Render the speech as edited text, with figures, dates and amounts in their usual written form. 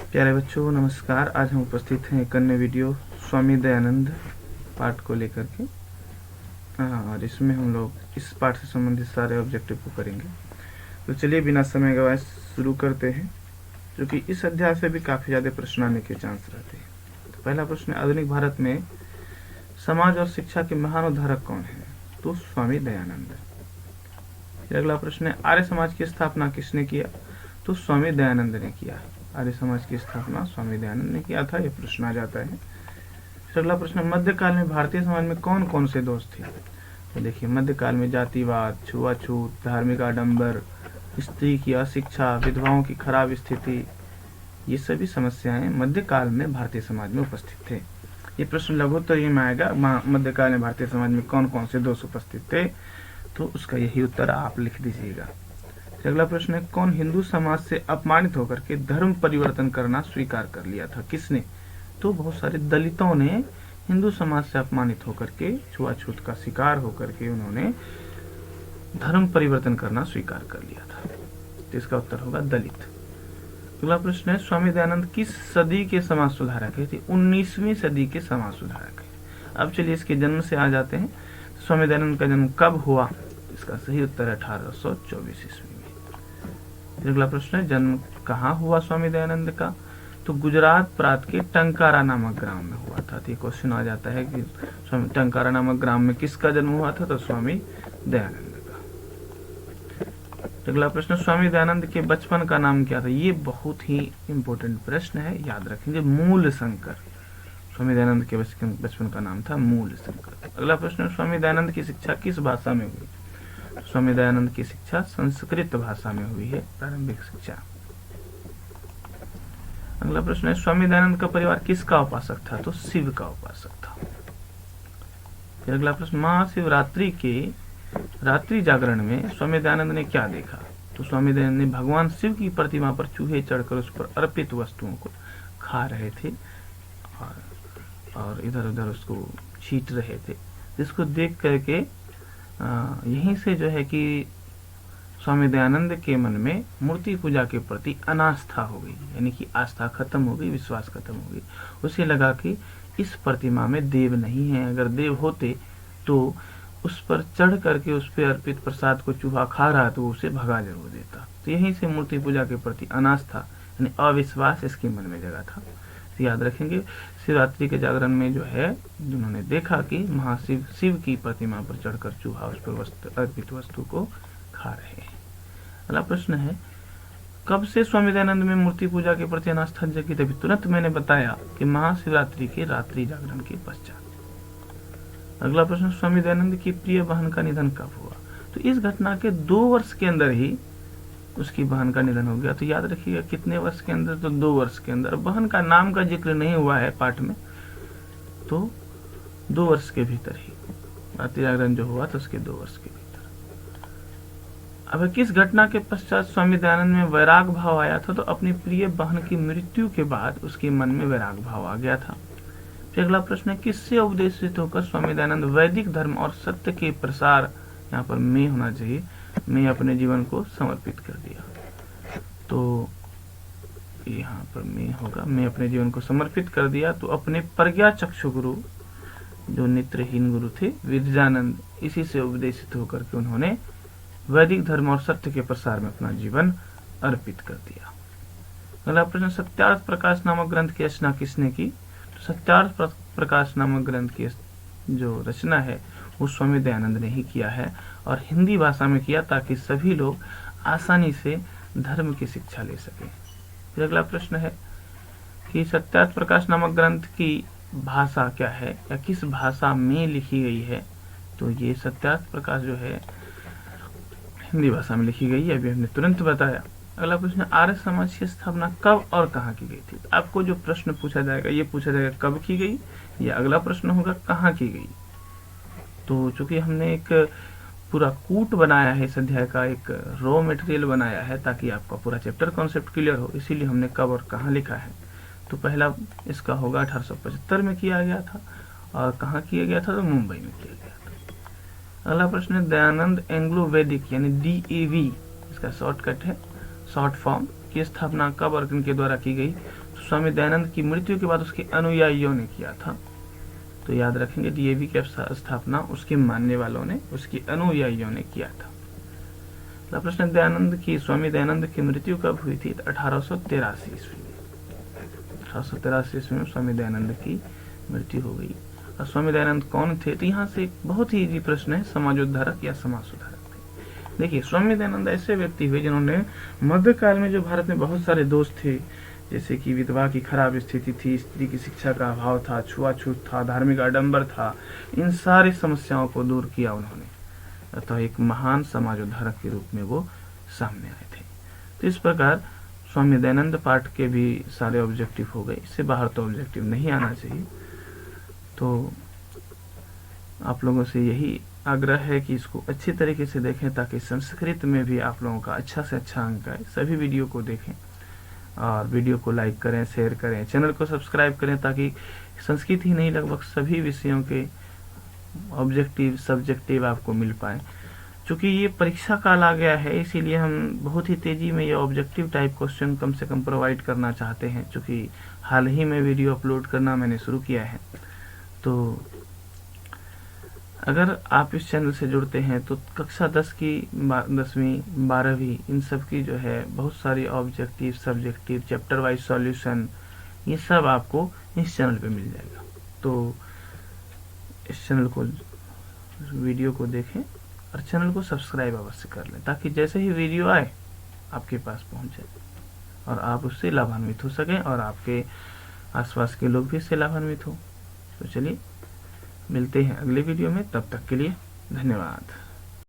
प्यारे बच्चों नमस्कार। आज हम उपस्थित हैं एक अन्य वीडियो स्वामी दयानंद पाठ को लेकर के। और इसमें हम लोग इस पाठ से संबंधित सारे ऑब्जेक्टिव को करेंगे। तो चलिए बिना समय गवाए शुरू करते हैं, क्योंकि इस अध्याय से भी काफ़ी ज़्यादा प्रश्न आने के चांस रहते हैं। तो पहला प्रश्न है, आधुनिक भारत में समाज और शिक्षा के महान उद्धारक कौन है? तो स्वामी दयानंद। फिर अगला प्रश्न है, आर्य समाज की स्थापना किसने किया? तो स्वामी दयानंद ने किया। आर्य समाज की स्थापना स्वामी दयानंद ने किया था, यह प्रश्न आ जाता है। फिर अगला प्रश्न, मध्यकाल में भारतीय समाज में कौन कौन से दोष थे? तो देखिए, मध्यकाल में जातिवाद, छुआछूत, धार्मिक आडंबर, स्त्री की अशिक्षा, विधवाओं की खराब स्थिति, ये सभी समस्याएं मध्यकाल में भारतीय समाज में उपस्थित थे। ये प्रश्न लघुत्तरीय में आएगा, मध्यकाल में भारतीय समाज में कौन कौन से दोष उपस्थित थे, तो उसका यही उत्तर आप लिख दीजिएगा। अगला प्रश्न है, कौन हिंदू समाज से अपमानित होकर के धर्म परिवर्तन करना स्वीकार कर लिया था? किसने? तो बहुत सारे दलितों ने हिंदू समाज से अपमानित होकर के, छुआछूत का शिकार होकर के उन्होंने धर्म परिवर्तन करना स्वीकार कर लिया था। तो इसका उत्तर होगा दलित। अगला प्रश्न है, स्वामी दयानंद किस सदी के समाज सुधारक है? 19वीं सदी के समाज सुधारक है। अब चलिए इसके जन्म से आ जाते हैं। स्वामी दयानंद का जन्म कब हुआ? इसका सही उत्तर है 1824 ईस्वी में। अगला प्रश्न है, जन्म कहाँ हुआ स्वामी दयानंद का? तो गुजरात प्रांत के टंकारा नामक ग्राम में हुआ था। तो ये क्वेश्चन आ जाता है कि स्वामी टंकारा नामक ग्राम में किसका जन्म हुआ था? तो स्वामी दयानंद का। अगला प्रश्न, स्वामी दयानंद के बचपन का नाम क्या था? ये बहुत ही इंपॉर्टेंट प्रश्न है, याद रखेंगे, मूल शंकर। स्वामी दयानंद के बचपन का नाम था मूल शंकर। अगला प्रश्न, स्वामी दयानंद की शिक्षा किस भाषा में हुई? स्वामी दयानंद की शिक्षा संस्कृत भाषा में हुई है, प्रारंभिक शिक्षा। अगला प्रश्न है, स्वामी दयानंद का परिवार किसका उपासक था? तो शिव का उपासक था। फिर अगला प्रश्न, महाशिवरात्रि के रात्रि जागरण में स्वामी दयानंद ने क्या देखा? तो स्वामी दयानंद ने भगवान शिव की प्रतिमा पर चूहे चढ़कर उस पर अर्पित वस्तुओं को खा रहे थे और इधर उधर उसको छीट रहे थे, जिसको देख करके यहीं से जो है कि स्वामी दयानंद के मन में मूर्ति पूजा के प्रति अनास्था हो गई, यानी कि आस्था खत्म हो गई, विश्वास खत्म हो गई। उसे लगा कि इस प्रतिमा में देव नहीं है, अगर देव होते तो उस पर चढ़ करके उस पर अर्पित प्रसाद को चूहा खा रहा तो उसे भगा जरूर देता। तो यहीं से मूर्ति पूजा के प्रति अनास्था यानी अविश्वास इसके मन में जगा था। तो याद रखेंगे, शिवरात्रि के जागरण में जो है जिन्होंने देखा कि महाशिव शिव की प्रतिमा पर चढ़कर चूहा उस पर अर्पित वस्तु को खा रहे हैं। अगला प्रश्न है, कब से स्वामी दयानंद में मूर्ति पूजा के प्रति अनास्था जगी? तभी तुरंत मैंने बताया कि महाशिवरात्रि के रात्रि जागरण के पश्चात। अगला प्रश्न, स्वामी दयानंद की प्रिय बहन का निधन कब हुआ? तो इस घटना के 2 वर्ष के अंदर ही उसकी बहन का निधन हो गया। तो याद रखिएगा कितने वर्ष के अंदर? तो 2 वर्ष के अंदर। बहन का नाम का जिक्र नहीं हुआ है पाठ में, तो 2 वर्ष के भीतर ही रात्रि जागरण जो हुआ तो उसके 2 वर्ष के भीतर। अब किस घटना के पश्चात स्वामी दयानंद में वैराग भाव आया था? तो अपनी प्रिय बहन की मृत्यु के बाद उसके मन में वैराग भाव आ गया था। फिर अगला प्रश्न है, किससे उपदेशित होकर स्वामी दयानंद वैदिक धर्म और सत्य के प्रसार, यहाँ पर में होना चाहिए, मैं अपने जीवन को समर्पित कर दिया। तो यहाँ पर मैं होगा, मैं अपने जीवन को समर्पित कर दिया। तो अपने प्रज्ञा चक्षु गुरु जो नेत्रहीन गुरु थे विद्यानंद, इसी से उपदेशित होकर के उन्होंने वैदिक धर्म और सत्य के प्रसार में अपना जीवन अर्पित कर दिया। अगला प्रश्न, सत्यार्थ प्रकाश नामक ग्रंथ की रचना किसने की? तो सत्यार्थ प्रकाश नामक ग्रंथ की जो रचना है वो स्वामी दयानंद ने ही किया है और हिंदी भाषा में किया, ताकि सभी लोग आसानी से धर्म की शिक्षा ले सकें। फिर अगला प्रश्न है कि सत्यार्थ प्रकाश नामक ग्रंथ की भाषा क्या है या किस भाषा में लिखी गई है? तो ये सत्यार्थ प्रकाश जो है हिंदी भाषा में लिखी गई है, अभी हमने तुरंत बताया। अगला प्रश्न, आर्य समाज की स्थापना कब और कहाँ की गई थी? आपको जो प्रश्न पूछा जाएगा ये पूछा जाएगा कब की गई, या अगला प्रश्न होगा कहाँ की गई। तो चूंकि हमने एक पूरा कूट बनाया है इस अध्याय का, एक रॉ मटेरियल बनाया है ताकि आपका पूरा चैप्टर कॉन्सेप्ट क्लियर हो, इसीलिए हमने कब और कहाँ लिखा है। तो पहला इसका होगा 1875 में किया गया था, और कहाँ किया गया था? तो मुंबई में किया गया था। अगला प्रश्न है, दयानंद एंग्लो वैदिक यानी DAV, इसका शॉर्टकट है, शॉर्ट फॉर्म, की स्थापना कब और किनके द्वारा की गई? तो स्वामी दयानंद की मृत्यु के बाद उसके अनुयायियों ने किया था। तो याद रखेंगे, डीएवी की स्थापना उसके मानने वालों ने, उसके अनुयायियों ने किया था। अगला प्रश्न, स्वामी दयानंद की मृत्यु कब हुई थी? 1883 ईस्वी में। 1883 ईस्वी में स्वामी दयानंद की मृत्यु हो गई। और स्वामी दयानंद कौन थे? तो यहाँ से एक बहुत ही इजी प्रश्न है, समाजोद्धारक या समाज सुधारक थे। देखिए, स्वामी दयानंद ऐसे व्यक्ति हुए जिन्होंने मध्यकाल में जो भारत में बहुत सारे दोष थे, जैसे कि विधवा की खराब स्थिति थी, स्त्री की शिक्षा का अभाव था, छुआछूत था, धार्मिक आडंबर था, इन सारी समस्याओं को दूर किया उन्होंने। अतः एक महान समाजोद्धारक के रूप में वो सामने आए थे। तो इस प्रकार स्वामी दयानंद पाठ के भी सारे ऑब्जेक्टिव हो गए। इससे बाहर तो ऑब्जेक्टिव नहीं आना चाहिए। तो आप लोगों से यही आग्रह है कि इसको अच्छी तरीके से देखें, ताकि संस्कृत में भी आप लोगों का अच्छा से अच्छा अंक आए। सभी वीडियो को देखें और वीडियो को लाइक करें, शेयर करें, चैनल को सब्सक्राइब करें, ताकि संस्कृत ही नहीं लगभग सभी विषयों के ऑब्जेक्टिव सब्जेक्टिव आपको मिल पाए। चूंकि ये परीक्षा काल आ गया है, इसीलिए हम बहुत ही तेजी में ये ऑब्जेक्टिव टाइप क्वेश्चन कम से कम प्रोवाइड करना चाहते हैं। चूंकि हाल ही में वीडियो अपलोड करना मैंने शुरू किया है, तो अगर आप इस चैनल से जुड़ते हैं तो कक्षा 10 की 10वीं 12वीं इन सब की जो है बहुत सारी objective subjective chapter wise solution, ये सब आपको इस चैनल पे मिल जाएगा। तो इस चैनल को, वीडियो को देखें और चैनल को सब्सक्राइब अवश्य कर लें, ताकि जैसे ही वीडियो आए आपके पास पहुंचे और आप उससे लाभान्वित हो सकें और आपके आसपास के लोग भी इससे लाभान्वित हो। तो चलिए मिलते हैं अगले वीडियो में, तब तक के लिए धन्यवाद।